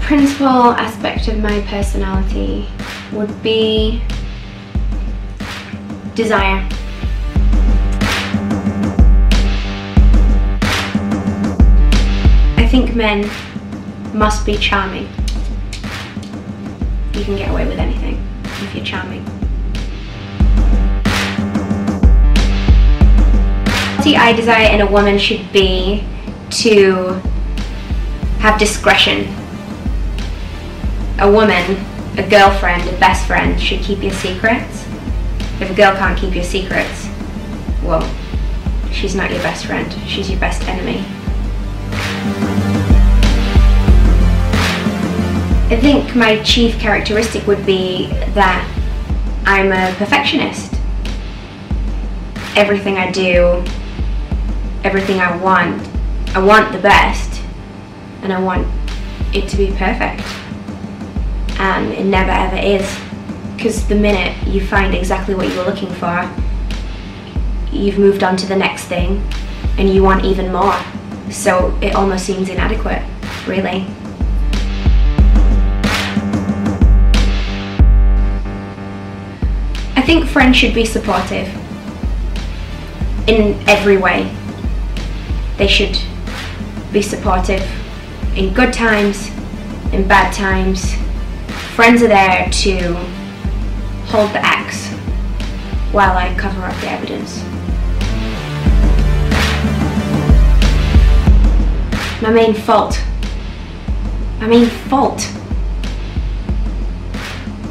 principal aspect of my personality would be desire. I think men must be charming. You can get away with anything if you're charming. The I desire in a woman should be to have discretion. A woman, a girlfriend, a best friend should keep your secrets. If a girl can't keep your secrets, well, she's not your best friend, she's your best enemy. I think my chief characteristic would be that I'm a perfectionist. Everything I do, everything I want the best, and I want it to be perfect. And it never ever is, because the minute you find exactly what you were looking for, you've moved on to the next thing, and you want even more. So it almost seems inadequate, really. I think friends should be supportive in every way. They should be supportive in good times, in bad times. Friends are there to hold the axe while I cover up the evidence. My main fault.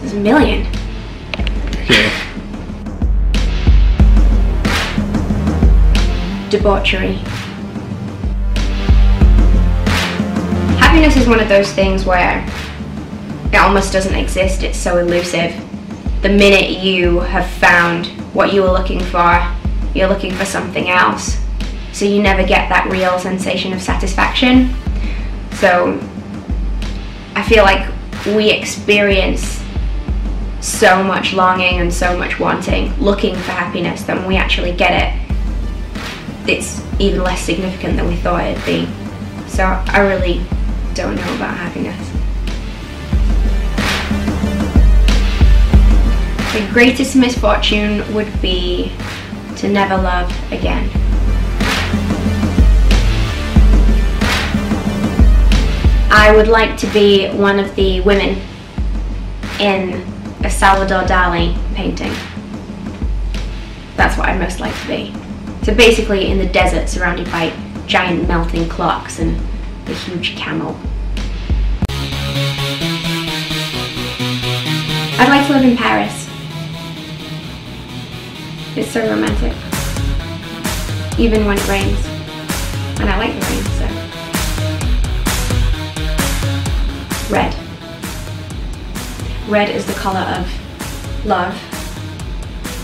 There's a million. Okay. Debauchery. Happiness is one of those things where it almost doesn't exist, it's so elusive. The minute you have found what you were looking for, you're looking for something else. So you never get that real sensation of satisfaction. So I feel like we experience so much longing and so much wanting, looking for happiness, that when we actually get it, it's even less significant than we thought it'd be. So I really don't know about happiness. The greatest misfortune would be to never love again. I would like to be one of the women in a Salvador Dali painting. That's what I'd most like to be. So basically in the desert, surrounded by giant melting clocks and a huge camel. I'd like to live in Paris. It's so romantic. Even when it rains. And I like the rain, so. Red. Red is the colour of love,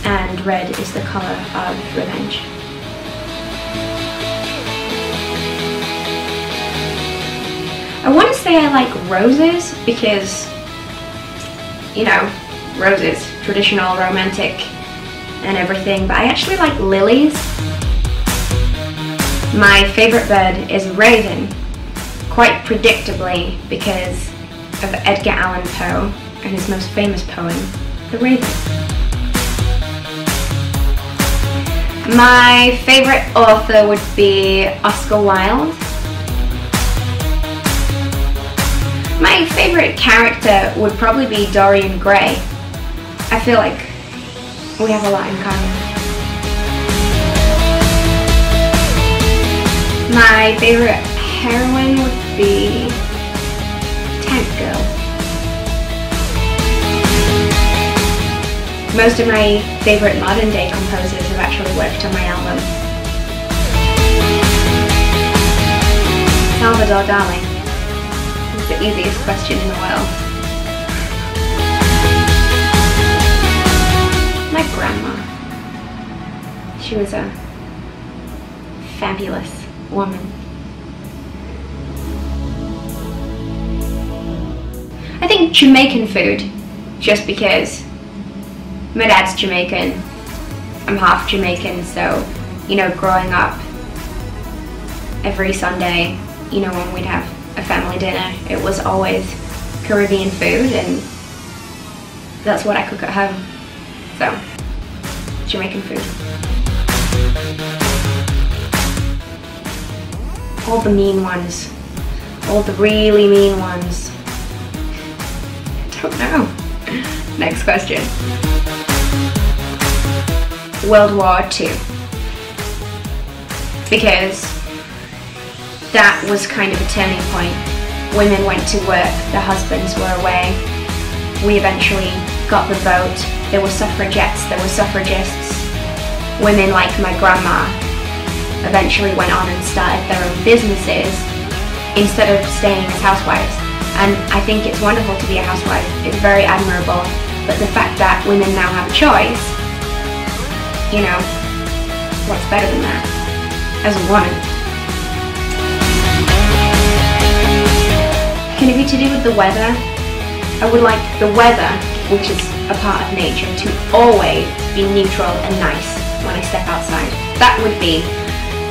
and red is the colour of revenge. I want to say I like roses because, you know, roses, traditional, romantic and everything, but I actually like lilies. My favourite bird is a raven, quite predictably because of Edgar Allan Poe and his most famous poem, The Raven. My favourite author would be Oscar Wilde. My favourite character would probably be Dorian Gray. I feel like we have a lot in common. My favourite heroine would be Tank Girl. Most of my favourite modern day composers have actually worked on my album. Salvador Dali. It's the easiest question in the world. My grandma. She was a fabulous woman. I think Jamaican food, just because my dad's Jamaican, I'm half Jamaican, so, you know, growing up, every Sunday, you know, when we'd have a family dinner, it was always Caribbean food, and that's what I cook at home. So, Jamaican food. All the mean ones. All the really mean ones. I don't know. Next question. World War II. Because that was kind of a turning point. Women went to work, their husbands were away. We eventually got the vote. There were suffragettes, there were suffragists. Women like my grandma eventually went on and started their own businesses instead of staying as housewives. And I think it's wonderful to be a housewife. It's very admirable. But the fact that women now have a choice, you know, what's better than that as a woman? Can it be to do with the weather? I would like the weather, which is a part of nature, to always be neutral and nice when I step outside. That would be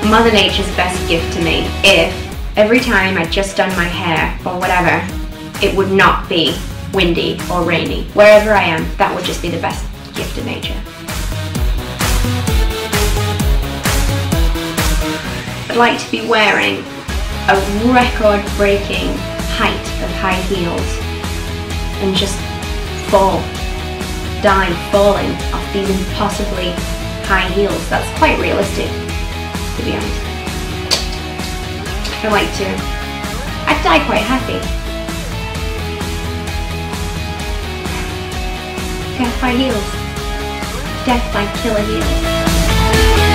Mother Nature's best gift to me, if every time I just done my hair or whatever, it would not be windy or rainy. Wherever I am, that would just be the best gift of nature. I'd like to be wearing a record-breaking height of high heels and just die falling off these impossibly high heels. That's quite realistic, to be honest. I'd die quite happy. Death by heels. Death by killer heels.